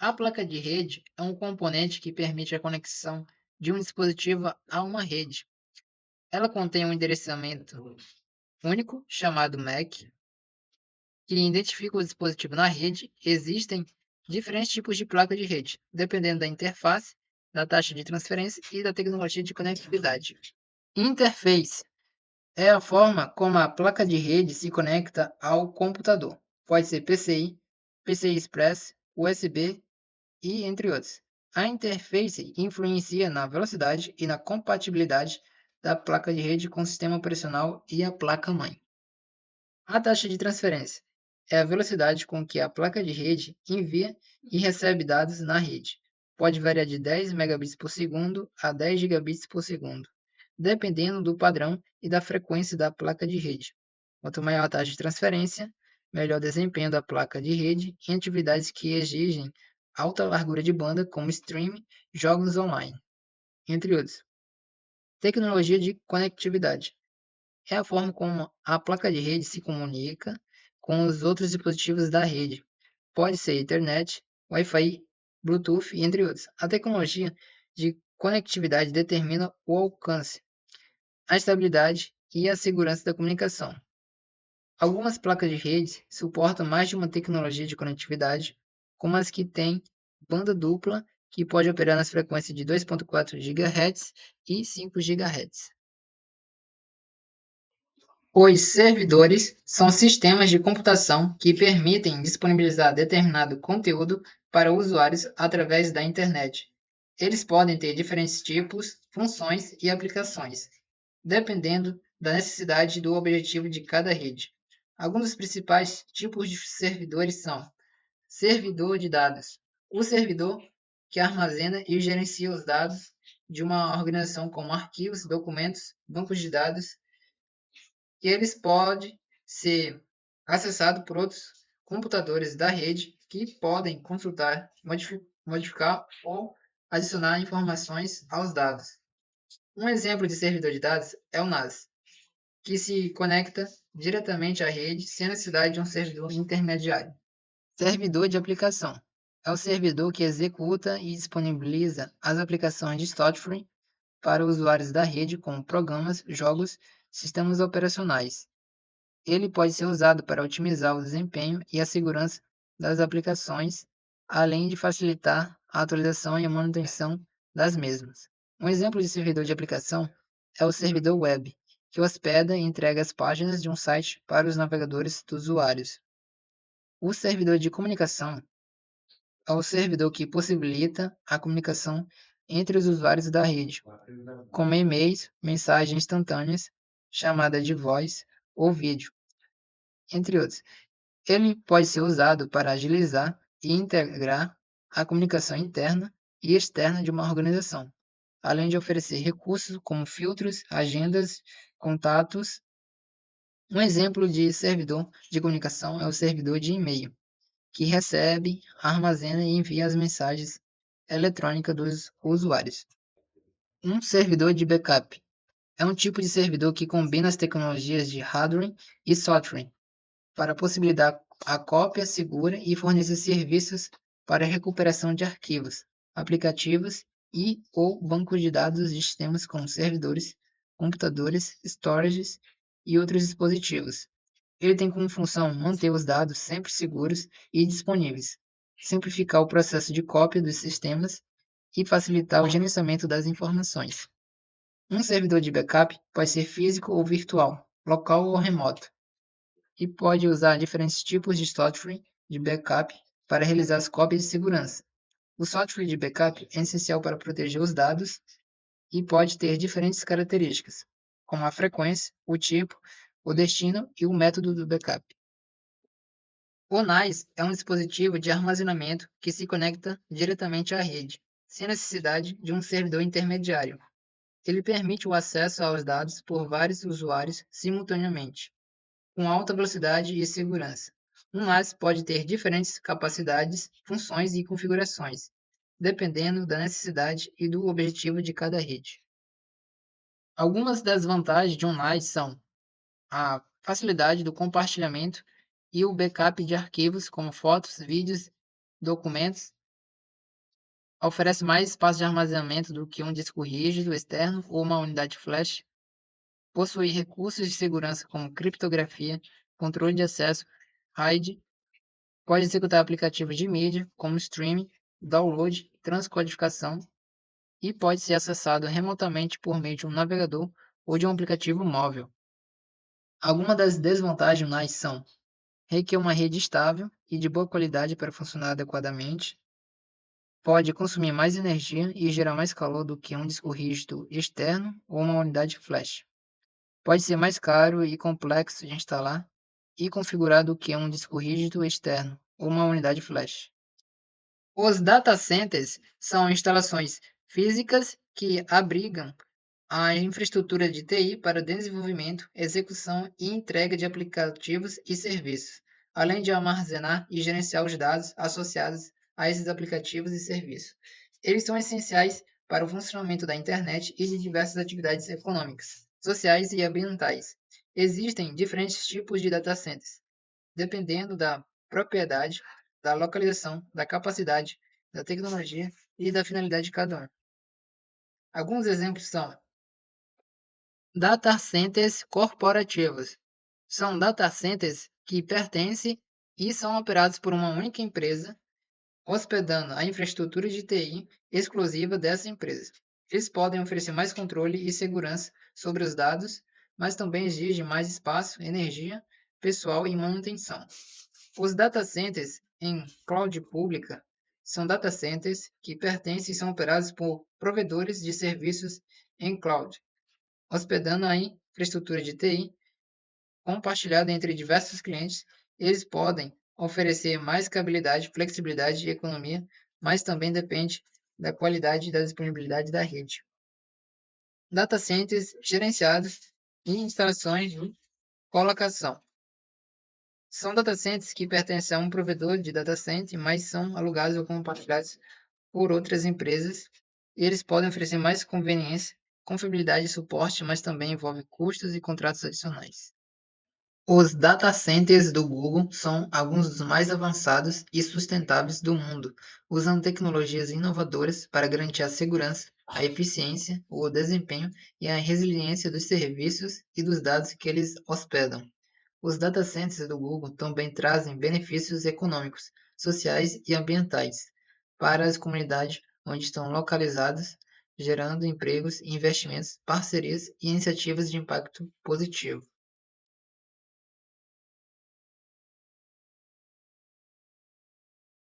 A placa de rede é um componente que permite a conexão de um dispositivo a uma rede. Ela contém um endereçamento único, chamado MAC, que identifica o dispositivo na rede. Existem diferentes tipos de placa de rede, dependendo da interface, da taxa de transferência e da tecnologia de conectividade. Interface é a forma como a placa de rede se conecta ao computador. Pode ser PCI, PCI Express, USB e entre outros. A interface influencia na velocidade e na compatibilidade da placa de rede com o sistema operacional e a placa-mãe. A taxa de transferência é a velocidade com que a placa de rede envia e recebe dados na rede. Pode variar de 10 megabits por segundo a 10 gigabits por segundo, dependendo do padrão e da frequência da placa de rede. Quanto maior a taxa de transferência, melhor desempenho da placa de rede em atividades que exigem alta largura de banda, como streaming, jogos online, entre outros. Tecnologia de conectividade é a forma como a placa de rede se comunica com os outros dispositivos da rede. Pode ser Ethernet, Wi-Fi, Bluetooth, entre outros. A tecnologia de conectividade determina o alcance, a estabilidade e a segurança da comunicação. Algumas placas de rede suportam mais de uma tecnologia de conectividade, como as que têm banda dupla, que pode operar nas frequências de 2.4 GHz e 5 GHz. Os servidores são sistemas de computação que permitem disponibilizar determinado conteúdo para usuários através da internet. Eles podem ter diferentes tipos, funções e aplicações, dependendo da necessidade e do objetivo de cada rede. Alguns dos principais tipos de servidores são: servidor de dados. O servidor que armazena e gerencia os dados de uma organização como arquivos, documentos, bancos de dados, e eles podem ser acessados por outros computadores da rede que podem consultar, modificar ou adicionar informações aos dados. Um exemplo de servidor de dados é o NAS, que se conecta diretamente à rede sem necessidade de um servidor intermediário. Servidor de aplicação é o servidor que executa e disponibiliza as aplicações de software para usuários da rede, como programas, jogos, sistemas operacionais. Ele pode ser usado para otimizar o desempenho e a segurança das aplicações, além de facilitar a atualização e a manutenção das mesmas. Um exemplo de servidor de aplicação é o servidor web, que hospeda e entrega as páginas de um site para os navegadores dos usuários. O servidor de comunicação é o servidor que possibilita a comunicação entre os usuários da rede, como e-mails, mensagens instantâneas, chamada de voz ou vídeo, entre outros. Ele pode ser usado para agilizar e integrar a comunicação interna e externa de uma organização, além de oferecer recursos como filtros, agendas, contatos. Um exemplo de servidor de comunicação é o servidor de e-mail, que recebe, armazena e envia as mensagens eletrônicas dos usuários. Um servidor de backup é um tipo de servidor que combina as tecnologias de hardware e software para possibilitar a cópia segura e fornecer serviços para recuperação de arquivos, aplicativos e ou bancos de dados de sistemas como servidores, computadores, storages e outros dispositivos. Ele tem como função manter os dados sempre seguros e disponíveis, simplificar o processo de cópia dos sistemas e facilitar o gerenciamento das informações. Um servidor de backup pode ser físico ou virtual, local ou remoto, e pode usar diferentes tipos de software de backup para realizar as cópias de segurança. O software de backup é essencial para proteger os dados e pode ter diferentes características, como a frequência, o tipo, o destino e o método do backup. O NAS é um dispositivo de armazenamento que se conecta diretamente à rede, sem necessidade de um servidor intermediário. Ele permite o acesso aos dados por vários usuários simultaneamente, com alta velocidade e segurança. Um NAS pode ter diferentes capacidades, funções e configurações, dependendo da necessidade e do objetivo de cada rede. Algumas das vantagens de um NAS são a facilidade do compartilhamento e o backup de arquivos como fotos, vídeos, documentos. Oferece mais espaço de armazenamento do que um disco rígido externo ou uma unidade flash. Possui recursos de segurança como criptografia, controle de acesso, RAID. Pode executar aplicativos de mídia, como streaming, download, transcodificação, e pode ser acessado remotamente por meio de um navegador ou de um aplicativo móvel. Algumas das desvantagens são: requer uma rede estável e de boa qualidade para funcionar adequadamente, pode consumir mais energia e gerar mais calor do que um disco rígido externo ou uma unidade flash. Pode ser mais caro e complexo de instalar e configurar do que um disco rígido externo ou uma unidade flash. Os data centers são instalações físicas que abrigam a infraestrutura de TI para desenvolvimento, execução e entrega de aplicativos e serviços, além de armazenar e gerenciar os dados associados a esses aplicativos e serviços. Eles são essenciais para o funcionamento da internet e de diversas atividades econômicas, sociais e ambientais. Existem diferentes tipos de data centers, dependendo da propriedade, da localização, da capacidade, da tecnologia e da finalidade de cada um. Alguns exemplos são data centers corporativos. São data centers que pertencem e são operados por uma única empresa, hospedando a infraestrutura de TI exclusiva dessa empresa. Eles podem oferecer mais controle e segurança sobre os dados, mas também exigem mais espaço, energia, pessoal e manutenção. Os data centers em cloud pública são data centers que pertencem e são operados por provedores de serviços em cloud, hospedando a infraestrutura de TI compartilhada entre diversos clientes. Eles podem oferecer mais escalabilidade, flexibilidade e economia, mas também depende da qualidade e da disponibilidade da rede. Data centers gerenciados e instalações de colocação. São data centers que pertencem a um provedor de data center, mas são alugados ou compartilhados por outras empresas. Eles podem oferecer mais conveniência, confiabilidade e suporte, mas também envolve custos e contratos adicionais. Os data centers do Google são alguns dos mais avançados e sustentáveis do mundo, usando tecnologias inovadoras para garantir a segurança, a eficiência, o desempenho e a resiliência dos serviços e dos dados que eles hospedam. Os data centers do Google também trazem benefícios econômicos, sociais e ambientais para as comunidades onde estão localizados, gerando empregos, investimentos, parcerias e iniciativas de impacto positivo.